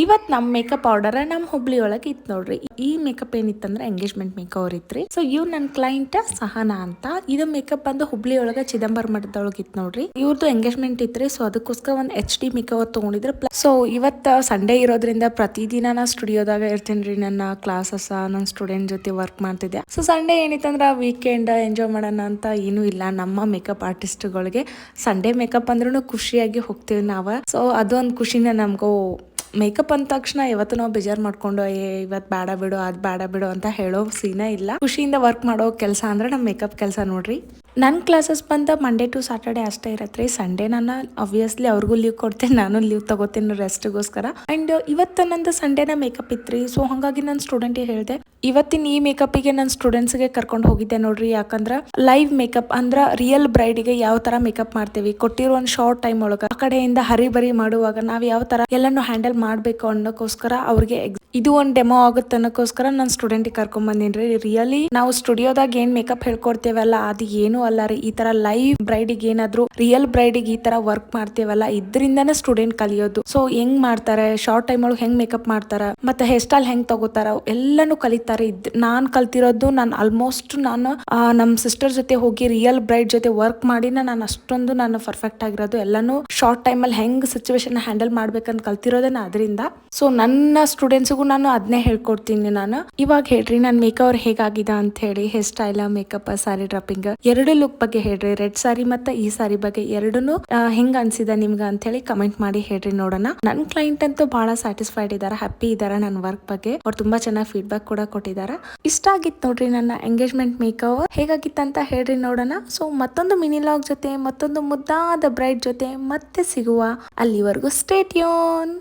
ಇವತ್ ನಮ್ makeup order ನಮ್ ಹುಬ್ಳಿ ಒಳಗೆ ಇತ್ತು ನೋಡ್ರಿ. ಈ ಮೇಕಪ್ ಏನಿತ್ತಂದ್ರೆ ಎಂಗೇಜ್ಮೆಂಟ್ ಮೇಕಪ್ ಇತ್ರಿ. ಸೊ ಇವ್ ನನ್ ಕ್ಲೈಂಟ್ ಸಹನಾ ಅಂತ. ಇದು ಮೇಕಪ್ ಬಂದು ಹುಬ್ಳಿ ಒಳಗ ಚಿದಂಬರ ಮಠದೊಳಗ ಇತ್ತು ನೋಡ್ರಿ. ಇವ್ರದ್ದು ಎಂಗೇಜ್ಮೆಂಟ್ ಇತ್ರಿ. ಸೊ ಅದಕ್ಕೋಸ್ಕರ ಒಂದ್ HD ಮೇಕಪ್ ತಗೊಂಡಿದ್ರು. ಸೊ ಇವತ್ತ ಸಂಡೇ ಇರೋದ್ರಿಂದ ಪ್ರತಿದಿನ ನಾ ಸ್ಟುಡಿಯೋದಾಗ ಇರ್ತೀನಿ. ನನ್ನ ಕ್ಲಾಸಸ್ ನನ್ನ ಸ್ಟೂಡೆಂಟ್ ಜೊತೆ ವರ್ಕ್ ಮಾಡ್ತಿದ್ದೆ. ಸೊ ಸಂಡೇ ಏನಿತ್ತಂದ್ರ ವೀಕೆಂಡ್ ಎಂಜಾಯ್ ಮಾಡೋಣ ಅಂತ ಏನೂ ಇಲ್ಲ. ನಮ್ಮ ಮೇಕಪ್ ಆರ್ಟಿಸ್ಟ್ಗಳಿಗೆ ಸಂಡೇ ಮೇಕಪ್ ಅಂದ್ರೂ ಖುಷಿಯಾಗಿ ಹೋಗ್ತೀವಿ ನಾವ. ಸೊ ಅದೊಂದು ಖುಷಿನ ನಮಗೂ. ಮೇಕಪ್ ಅಂದ ತಕ್ಷಣ ಇವತ್ತು ನಾವು ಬೇಜಾರ್ ಮಾಡ್ಕೊಂಡು ಇವತ್ತು ಬೇಡ ಬಿಡು ಅದ್ ಬೇಡ ಬಿಡು ಅಂತ ಹೇಳೋ ಸೀನ ಇಲ್ಲ. ಖುಷಿಯಿಂದ ವರ್ಕ್ ಮಾಡೋ ಕೆಲಸ ಅಂದ್ರೆ ನಮ್ಮ ಮೇಕಪ್ ಕೆಲಸ ನೋಡ್ರಿ. ನನ್ನ ಕ್ಲಾಸಸ್ ಬಂದ ಮಂಡೇ ಟು ಸ್ಯಾಟರ್ಡೆ ಅಷ್ಟೇ ಇರತ್ರಿ. ಸಂಡೇ ನಾನು ಆಬ್ವಿಯಸ್ಲಿ ಅವ್ರಿಗೂ ಲೀವ್ ಕೊಡ್ತೇನೆ, ನಾನು ಲೀವ್ ತಗೋತೀನಿ ರೆಸ್ಟ್ಗೋಸ್ಕರ. ಅಂಡ್ ಇವತ್ತು ನಂದು ಸಂಡೇನ ಮೇಕಪ್ ಇತ್ರಿ. ಸೊ ಹಾಗಾಗಿ ನನ್ನ ಸ್ಟೂಡೆಂಟಿಗೆ ಹೇಳಿದೆ, ಇವತ್ತಿನ ಈ ಮೇಕಪ್ಗೆ ನನ್ನ ಸ್ಟೂಡೆಂಟ್ಸ್ಗೆ ಕರ್ಕೊಂಡು ಹೋಗಿದ್ದೆ ನೋಡ್ರಿ. ಯಾಕಂದ್ರೆ ಲೈವ್ ಮೇಕಪ್ ಅಂದ್ರ ರಿಯಲ್ ಬ್ರೈಡ್ಗೆ ಯಾವ ತರ ಮೇಕಪ್ ಮಾಡ್ತೀವಿ ಕೊಟ್ಟಿರೋ ಒಂದು ಶಾರ್ಟ್ ಟೈಮ್ ಒಳಗ ಆ ಕಡೆಯಿಂದ ಹರಿಬರಿ ಮಾಡುವಾಗ ನಾವ್ ಯಾವ ತರ ಎಲ್ಲಾನು ಹ್ಯಾಂಡಲ್ ಮಾಡ್ಬೇಕು ಅನ್ನೋಕ್ಕೋಸ್ಕರ ಅವ್ರಿಗೆ ಇದು ಒಂದು ಡೆಮೋ ಆಗುತ್ತೆ ಅನ್ನೋಕ್ಕೋಸ್ಕರ ನನ್ನ ಸ್ಟೂಡೆಂಟಿಗೆ ಕರ್ಕೊಂಡ್ ಬಂದಿನ್ರಿ. ರಿಯಲಿ ನಾವು ಸ್ಟುಡಿಯೋದಾಗ ಏನ್ ಮೇಕಪ್ ಹೇಳ್ಕೊಡ್ತೇವಲ್ಲ ಅದು ಏನು ಅಲ್ಲ ರೀ. ಈ ತರ ಲೈವ್ ಬ್ರೈಡಿಗೆ ಏನಾದ್ರು ರಿಯಲ್ ಬ್ರೈಡಿಗೆ ಈ ತರ ವರ್ಕ್ ಮಾಡ್ತೇವಲ್ಲ ಇದರಿಂದಾನೇ ಸ್ಟೂಡೆಂಟ್ ಕಲಿಯೋದು. ಸೊ ಹೆಂಗ್ ಮಾಡ್ತಾರೆ, ಶಾರ್ಟ್ ಟೈಮ್ ಒಳಗೆ ಹೆಂಗ್ ಮೇಕಪ್ ಮಾಡ್ತಾರ, ಮತ್ತೆ ಹೇರ್ ಸ್ಟೈಲ್ ಹೆಂಗ್ ತಗೋತಾರ ಎಲ್ಲಾನು ಕಲಿತಾರೆ. ನಾನ್ ಕಲ್ತಿರೋದು ಆಲ್ಮೋಸ್ಟ್ ನಾನು ನಮ್ ಸಿಸ್ಟರ್ ಜೊತೆ ಹೋಗಿ ರಿಯಲ್ ಬ್ರೈಡ್ ಜೊತೆ ವರ್ಕ್ ಮಾಡಿ ನಾನು ಅಷ್ಟೊಂದು ನಾನು ಪರ್ಫೆಕ್ಟ್ ಆಗಿರೋದು. ಎಲ್ಲಾನು ಶಾರ್ಟ್ ಟೈಮ್ ಅಲ್ಲಿ ಹೆಂಗ್ ಸಿಚುವೇಶನ್ ಹ್ಯಾಂಡಲ್ ಮಾಡ್ಬೇಕಂತ ಕಲ್ತಿರೋದೇ ಅದರಿಂದ. ಸೊ ನನ್ನ ಸ್ಟೂಡೆಂಟ್ಸ್ಗೂ ನಾನು ಅದನ್ನೇ ಹೇಳ್ಕೊಡ್ತೀನಿ. ನಾನು ಇವಾಗ ಹೇಳ್ರಿ ನನ್ ಮೇಕಪ್ ಹೇಗಾಗಿದೆ ಅಂತ ಹೇಳಿ, ಹೇರ್ ಸ್ಟೈಲ್, ಮೇಕಪ್, ಸಾರಿ ಡ್ರಾಪಿಂಗ್ ಎರಡು ಲುಕ್ ಬಗ್ಗೆ ಹೇಳ್ರಿ. ರೆಡ್ ಸಾರಿ ಮತ್ತೆ ಈ ಸಾರಿ ಬಗ್ಗೆ ಎರಡೂನು ಹೆಂಗ್ ಅನ್ಸಿದೆ ನಿಮ್ಗ ಅಂತ ಹೇಳಿ ಕಮೆಂಟ್ ಮಾಡಿ ಹೇಳ್ರಿ ನೋಡೋಣ. ನನ್ ಕ್ಲೈಂಟ್ ಅಂತೂ ಬಹಳ ಸ್ಯಾಟಿಸ್ಫೈಡ್ ಇದಾರೆ, ಹ್ಯಾಪಿ ಇದಾರೆ ನನ್ನ ವರ್ಕ್ ಬಗ್ಗೆ. ಅವ್ರು ತುಂಬಾ ಚೆನ್ನಾಗಿ ಫೀಡ್ಬ್ಯಾಕ್ ಕೂಡ ಕೊಟ್ಟಿದ್ದಾರೆ. ಇಷ್ಟ ಆಗಿತ್ತು ನೋಡ್ರಿ ನನ್ನ ಎಂಗೇಜ್ಮೆಂಟ್ ಮೇಕಪ್. ಹೇಗಾಗಿತ್ತು ಅಂತ ಹೇಳ್ರಿ ನೋಡೋಣ. ಸೊ ಮತ್ತೊಂದು ಮಿನಿ ಲಾಗ್ ಜೊತೆ ಮತ್ತೊಂದು ಮುದ್ದಾದ ಬ್ರೈಡ್ ಜೊತೆ ಮತ್ತೆ ಸಿಗುವ. ಅಲ್ಲಿವರೆಗೂ ಸ್ಟೇ ಟ್ಯೂನ್.